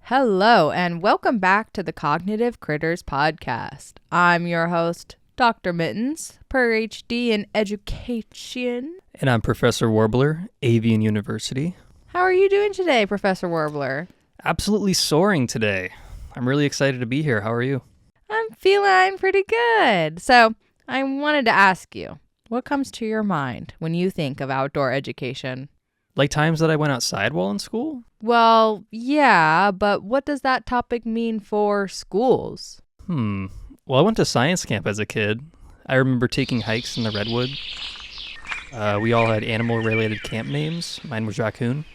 Hello, and welcome back to the Cognitive Critters podcast. I'm your host, Dr. Mittens, PhD in Education. And I'm Professor Warbler, Avian University. How are you doing today, Professor Warbler? Absolutely soaring today. I'm really excited to be here. How are you? I'm feeling pretty good. So, I wanted to ask you, what comes to your mind when you think of outdoor education? Like times that I went outside while in school? Well, yeah, but what does that topic mean for schools? Well, I went to science camp as a kid. I remember taking hikes in the redwood. We all had animal-related camp names. Mine was Raccoon.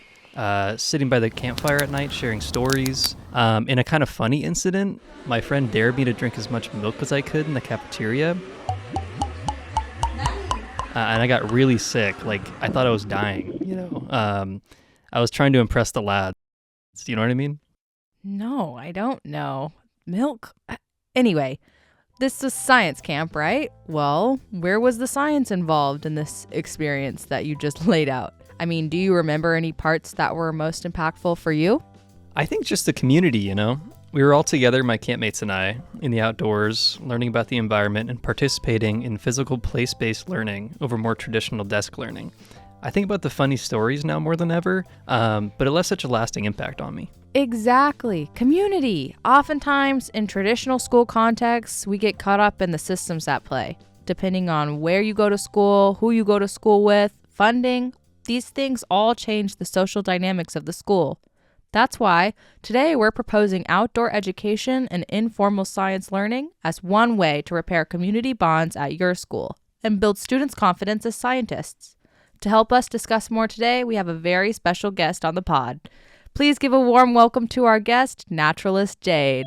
Sitting by the campfire at night, sharing stories. In a kind of funny incident, my friend dared me to drink as much milk as I could in the cafeteria. And I got really sick. Like, I thought I was dying, I was trying to impress the lads. Do you know what I mean? No, I don't know. Milk? Anyway, this was science camp, right? Well, where was the science involved in this experience that you just laid out? I mean, do you remember any parts that were most impactful for you? I think just the community, We were all together, my campmates and I, in the outdoors, learning about the environment and participating in physical place-based learning over more traditional desk learning. I think about the funny stories now more than ever, but it left such a lasting impact on me. Exactly. Community. Oftentimes, in traditional school contexts, we get caught up in the systems at play. Depending on where you go to school, who you go to school with, funding, these things all change the social dynamics of the school. That's why today we're proposing outdoor education and informal science learning as one way to repair community bonds at your school and build students' confidence as scientists. To help us discuss more today, we have a very special guest on the pod. Please give a warm welcome to our guest, naturalist Jade.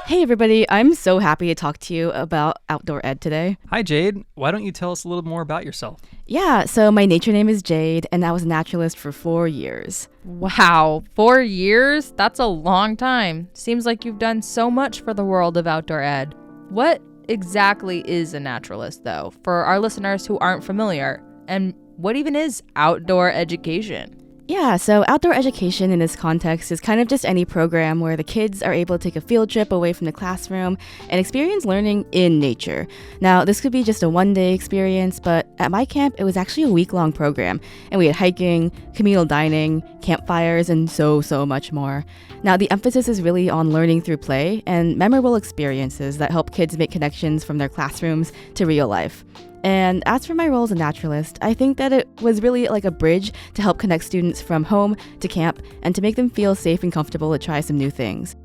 Hey everybody, I'm so happy to talk to you about outdoor ed today. Hi Jade, why don't you tell us a little more about yourself? Yeah, so my nature name is Jade, and I was a naturalist for 4 years. Wow, 4 years? That's a long time. Seems like you've done so much for the world of outdoor ed. What exactly is a naturalist, though, for our listeners who aren't familiar? And what even is outdoor education? Yeah, so outdoor education in this context is kind of just any program where the kids are able to take a field trip away from the classroom and experience learning in nature. Now, this could be just a one-day experience, but at my camp, it was actually a week-long program, and we had hiking, communal dining, campfires, and so much more. Now, the emphasis is really on learning through play and memorable experiences that help kids make connections from their classrooms to real life. And as for my role as a naturalist, I think that it was really like a bridge to help connect students from home to camp and to make them feel safe and comfortable to try some new things.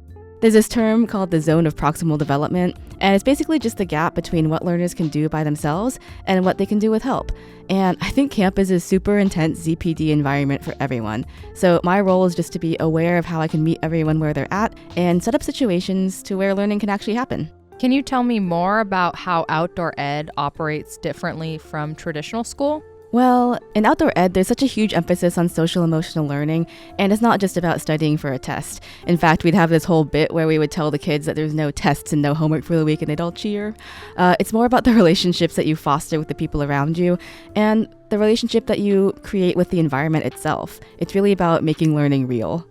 There's this term called the zone of proximal development, and it's basically just the gap between what learners can do by themselves and what they can do with help. And I think camp is a super intense ZPD environment for everyone. So my role is just to be aware of how I can meet everyone where they're at and set up situations to where learning can actually happen. Can you tell me more about how outdoor ed operates differently from traditional school? Well, in outdoor ed, there's such a huge emphasis on social emotional learning, and it's not just about studying for a test. In fact, we'd have this whole bit where we would tell the kids that there's no tests and no homework for the week, and they'd all cheer. It's more about the relationships that you foster with the people around you, and the relationship that you create with the environment itself. It's really about making learning real.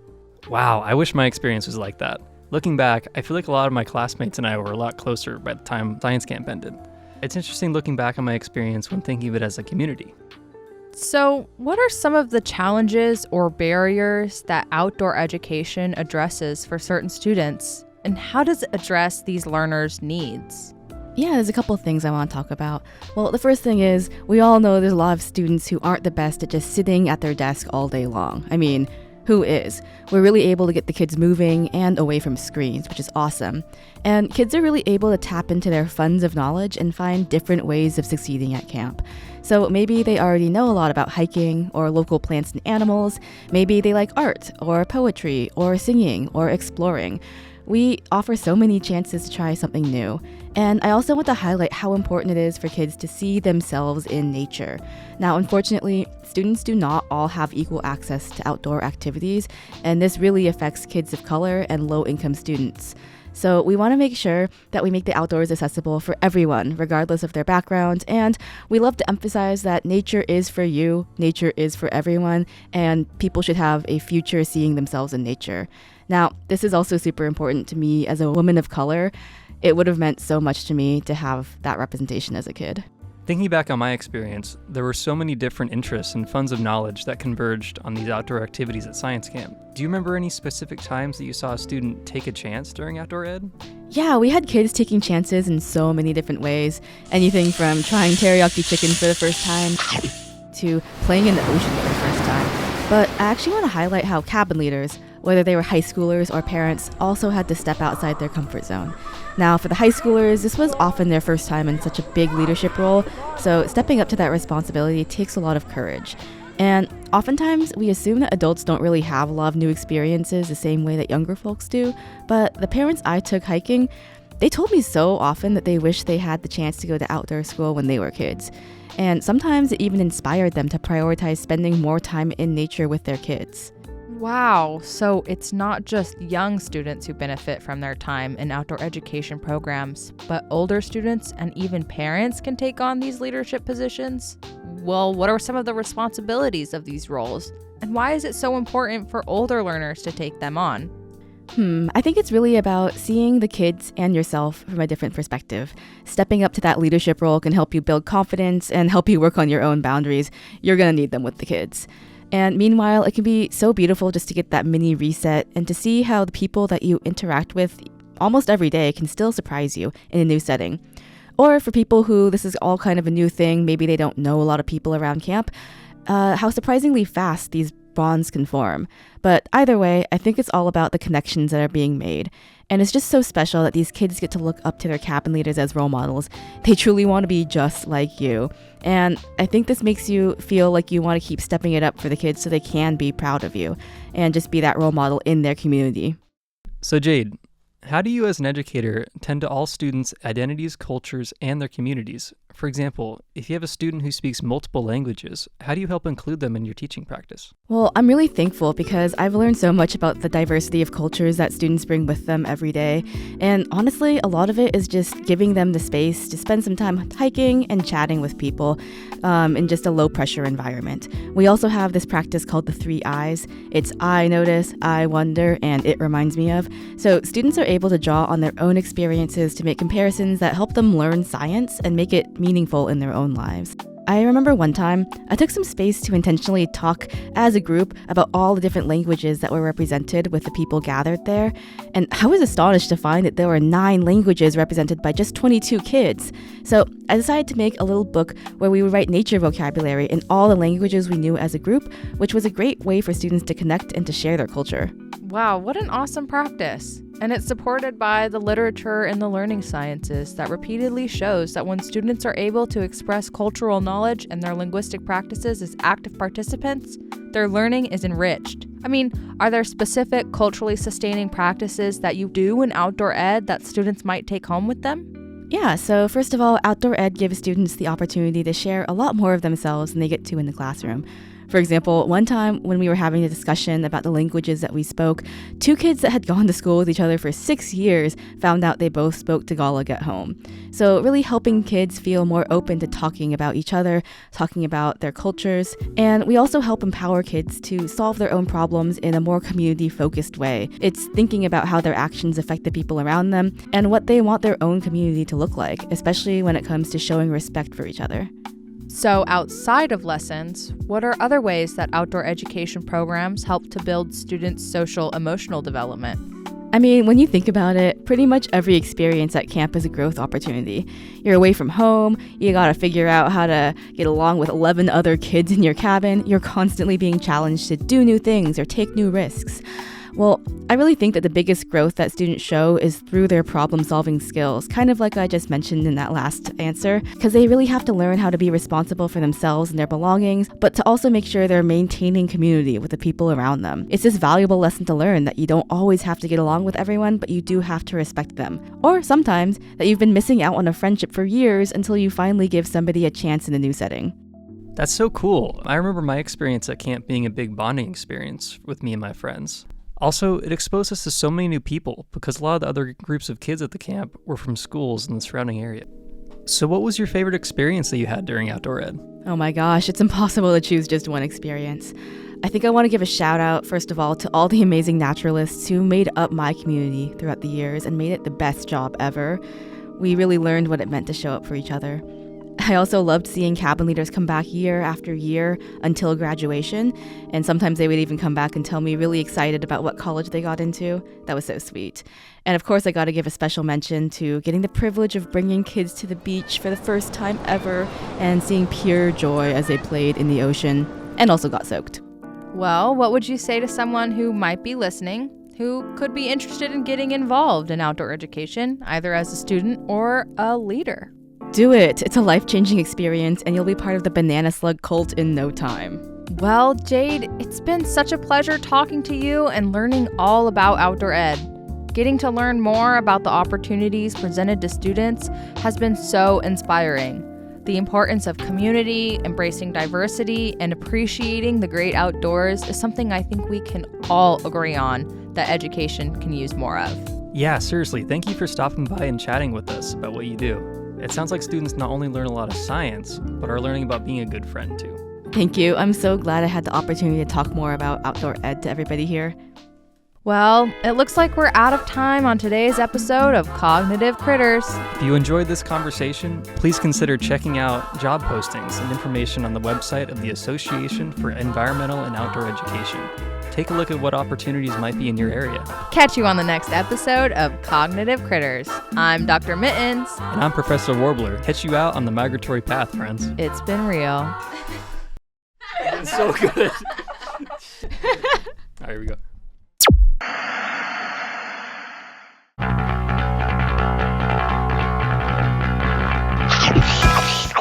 Wow, I wish my experience was like that. Looking back, I feel like a lot of my classmates and I were a lot closer by the time science camp ended. It's interesting looking back on my experience when thinking of it as a community. So, what are some of the challenges or barriers that outdoor education addresses for certain students? And how does it address these learners' needs? Yeah, there's a couple of things I want to talk about. Well, the first thing is, we all know there's a lot of students who aren't the best at just sitting at their desk all day long. I mean, who is? We're really able to get the kids moving and away from screens, which is awesome. And kids are really able to tap into their funds of knowledge and find different ways of succeeding at camp. So maybe they already know a lot about hiking or local plants and animals. Maybe they like art or poetry or singing or exploring. We offer so many chances to try something new. And I also want to highlight how important it is for kids to see themselves in nature. Now, unfortunately, students do not all have equal access to outdoor activities, and this really affects kids of color and low-income students. So we want to make sure that we make the outdoors accessible for everyone, regardless of their background. And we love to emphasize that nature is for you, nature is for everyone, and people should have a future seeing themselves in nature. Now, this is also super important to me as a woman of color. It would have meant so much to me to have that representation as a kid. Thinking back on my experience, there were so many different interests and funds of knowledge that converged on these outdoor activities at science camp. Do you remember any specific times that you saw a student take a chance during outdoor ed? Yeah, we had kids taking chances in so many different ways. Anything from trying teriyaki chicken for the first time to playing in the ocean for the first time. But I actually want to highlight how cabin leaders, whether they were high schoolers or parents, also had to step outside their comfort zone. Now, for the high schoolers, this was often their first time in such a big leadership role, so stepping up to that responsibility takes a lot of courage. And oftentimes, we assume that adults don't really have a lot of new experiences the same way that younger folks do, but the parents I took hiking, they told me so often that they wish they had the chance to go to outdoor school when they were kids. And sometimes it even inspired them to prioritize spending more time in nature with their kids. Wow, so it's not just young students who benefit from their time in outdoor education programs, but older students and even parents can take on these leadership positions? Well, what are some of the responsibilities of these roles? And why is it so important for older learners to take them on? I think it's really about seeing the kids and yourself from a different perspective. Stepping up to that leadership role can help you build confidence and help you work on your own boundaries. You're going to need them with the kids. And meanwhile, it can be so beautiful just to get that mini reset and to see how the people that you interact with almost every day can still surprise you in a new setting. Or for people who this is all kind of a new thing, maybe they don't know a lot of people around camp, how surprisingly fast these bonds can form. But either way, I think it's all about the connections that are being made. And it's just so special that these kids get to look up to their cabin leaders as role models. They truly want to be just like you. And I think this makes you feel like you want to keep stepping it up for the kids so they can be proud of you and just be that role model in their community. So Jade, how do you as an educator tend to all students' identities, cultures, and their communities? For example, if you have a student who speaks multiple languages, how do you help include them in your teaching practice? Well, I'm really thankful because I've learned so much about the diversity of cultures that students bring with them every day. And honestly, a lot of it is just giving them the space to spend some time hiking and chatting with people in just a low-pressure environment. We also have this practice called the 3 I's. It's I notice, I wonder, and it reminds me of. So students are able to draw on their own experiences to make comparisons that help them learn science and make it meaningful in their own lives. I remember one time, I took some space to intentionally talk as a group about all the different languages that were represented with the people gathered there, and I was astonished to find that there were 9 languages represented by just 22 kids. So I decided to make a little book where we would write nature vocabulary in all the languages we knew as a group, which was a great way for students to connect and to share their culture. Wow, what an awesome practice. And it's supported by the literature and the learning sciences that repeatedly shows that when students are able to express cultural knowledge and their linguistic practices as active participants, their learning is enriched. I mean, are there specific culturally sustaining practices that you do in outdoor ed that students might take home with them? Yeah, so first of all, outdoor ed gives students the opportunity to share a lot more of themselves than they get to in the classroom. For example, one time when we were having a discussion about the languages that we spoke, 2 kids that had gone to school with each other for 6 years found out they both spoke Tagalog at home. So really helping kids feel more open to talking about each other, talking about their cultures. And we also help empower kids to solve their own problems in a more community-focused way. It's thinking about how their actions affect the people around them and what they want their own community to look like, especially when it comes to showing respect for each other. So outside of lessons, what are other ways that outdoor education programs help to build students' social emotional development? I mean, when you think about it, pretty much every experience at camp is a growth opportunity. You're away from home, you gotta figure out how to get along with 11 other kids in your cabin, you're constantly being challenged to do new things or take new risks. Well, I really think that the biggest growth that students show is through their problem-solving skills, kind of like I just mentioned in that last answer, because they really have to learn how to be responsible for themselves and their belongings, but to also make sure they're maintaining community with the people around them. It's this valuable lesson to learn that you don't always have to get along with everyone, but you do have to respect them. Or sometimes that you've been missing out on a friendship for years until you finally give somebody a chance in a new setting. That's so cool. I remember my experience at camp being a big bonding experience with me and my friends. Also, it exposed us to so many new people because a lot of the other groups of kids at the camp were from schools in the surrounding area. So what was your favorite experience that you had during outdoor ed? Oh my gosh, it's impossible to choose just one experience. I think I want to give a shout out, first of all, to all the amazing naturalists who made up my community throughout the years and made it the best job ever. We really learned what it meant to show up for each other. I also loved seeing cabin leaders come back year after year until graduation, and sometimes they would even come back and tell me really excited about what college they got into. That was so sweet. And of course, I got to give a special mention to getting the privilege of bringing kids to the beach for the first time ever and seeing pure joy as they played in the ocean and also got soaked. Well, what would you say to someone who might be listening, who could be interested in getting involved in outdoor education, either as a student or a leader? Do it. It's a life-changing experience, and you'll be part of the banana slug cult in no time. Well, Jade, it's been such a pleasure talking to you and learning all about outdoor ed. Getting to learn more about the opportunities presented to students has been so inspiring. The importance of community, embracing diversity, and appreciating the great outdoors is something I think we can all agree on that education can use more of. Yeah, seriously, thank you for stopping by and chatting with us about what you do. It sounds like students not only learn a lot of science, but are learning about being a good friend too. Thank you. I'm so glad I had the opportunity to talk more about outdoor ed to everybody here. Well, it looks like we're out of time on today's episode of Cognitive Critters. If you enjoyed this conversation, please consider checking out job postings and information on the website of the Association for Environmental and Outdoor Education. Take a look at what opportunities might be in your area. Catch you on the next episode of Cognitive Critters. I'm Dr. Mittens. And I'm Professor Warbler. Catch you out on the migratory path, friends. It's been real. It's so good. All right, here we go.